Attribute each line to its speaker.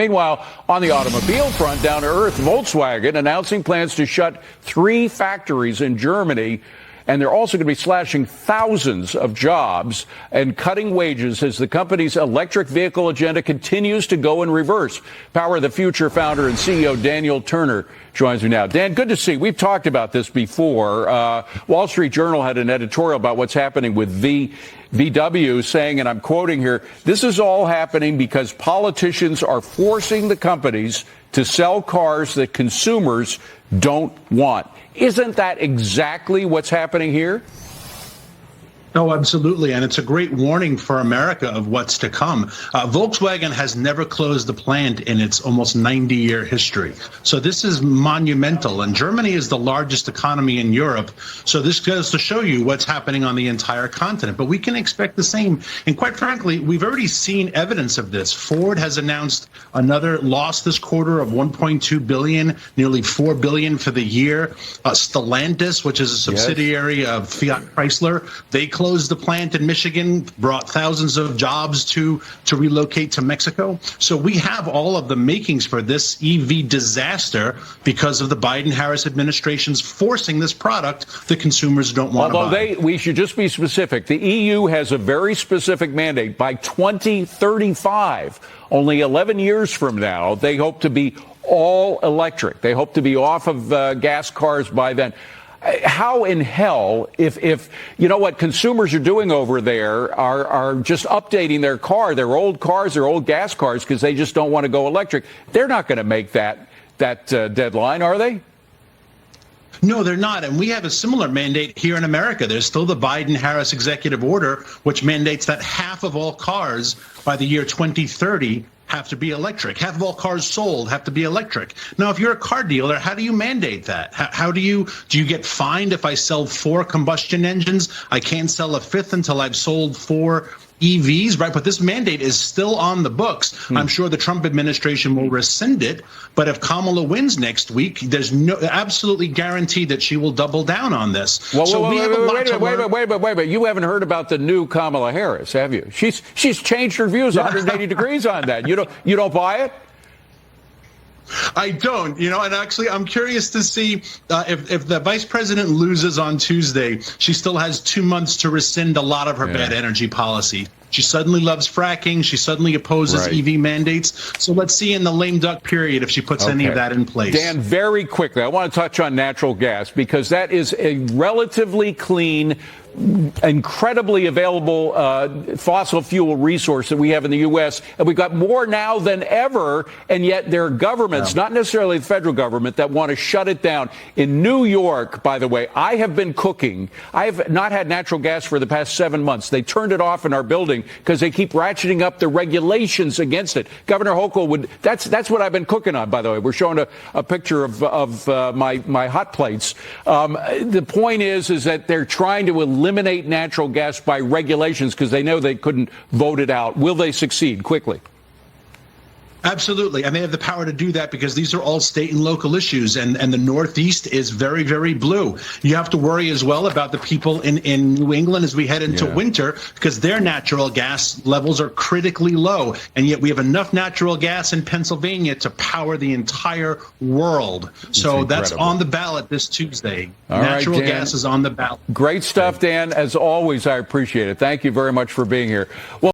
Speaker 1: Meanwhile, on the automobile front, down to earth, Volkswagen announcing plans to shut 3 factories in Germany. And they're also going to be slashing thousands of jobs and cutting wages as the company's electric vehicle agenda continues to go in reverse. Power of the Future founder and CEO Daniel Turner joins me now. Dan, good to see you. We've talked about this before. Wall Street Journal had an editorial about what's happening with VW saying, and I'm quoting here, this is all happening because politicians are forcing the companies to sell cars that consumers don't want. Isn't that exactly what's happening here?
Speaker 2: Oh, absolutely. And it's a great warning for America of what's to come. Volkswagen has never closed a plant in its almost 90-year history. So this is monumental. And Germany is the largest economy in Europe. So this goes to show you what's happening on the entire continent. But we can expect the same. And quite frankly, we've already seen evidence of this. Ford has announced another loss this quarter of $1.2 billion, nearly $4 billion for the year. Stellantis, which is a subsidiary of Fiat Chrysler, they closed the plant in Michigan, brought thousands of jobs to relocate to Mexico. So we have all of the makings for this EV disaster because of the Biden-Harris administration's forcing this product that consumers don't want to buy.
Speaker 1: Although we should just be specific. The EU has a very specific mandate. By 2035, only 11 years from now, they hope to be all electric. They hope to be off of gas cars by then. How in hell, if you know what consumers are doing over there are just updating their car, their old cars, their old gas cars, because they just don't want to go electric. They're not going to make that deadline, are they?
Speaker 2: No, they're not. And we have a similar mandate here in America. There's still the Biden-Harris executive order, which mandates that half of all cars by the year 2030 have to be electric. Half of all cars sold have to be electric. Now, if you're a car dealer, how do you mandate that? How do you get fined if I sell 4 combustion engines? I can't sell a 5th until I've sold 4 EVs, right? But this mandate is still on the books. I'm sure the Trump administration will rescind it. But if Kamala wins next week, there's no absolutely guaranteed that she will double down on this.
Speaker 1: Well, so wait a minute. You haven't heard about the new Kamala Harris, have you? She's changed her views 180 degrees on that. You don't buy it?
Speaker 2: I don't, and actually I'm curious to see if the vice president loses on Tuesday, she still has 2 months to rescind a lot of her bad energy policy. She suddenly loves fracking. She suddenly opposes EV mandates. So let's see in the lame duck period if she puts any of that in place.
Speaker 1: Dan, very quickly, I want to touch on natural gas because that is a relatively clean, incredibly available fossil fuel resource that we have in the U.S. And we've got more now than ever. And yet there are governments, not necessarily the federal government, that want to shut it down. In New York, by the way, I have been cooking. I have not had natural gas for the past 7 months. They turned it off in our building because they keep ratcheting up the regulations against it. Governor Hochul would. That's what I've been cooking on, by the way. We're showing a picture of my hot plates. The point is that they're trying to eliminate natural gas by regulations because they know they couldn't vote it out. Will they succeed? Quickly.
Speaker 2: Absolutely. And they have the power to do that because these are all state and local issues. And the Northeast is very, very blue. You have to worry as well about the people in New England as we head into winter because their natural gas levels are critically low. And yet we have enough natural gas in Pennsylvania to power the entire world. So that's on the ballot this Tuesday. Natural gas is on the ballot.
Speaker 1: Great stuff, Dan. As always, I appreciate it. Thank you very much for being here. Well,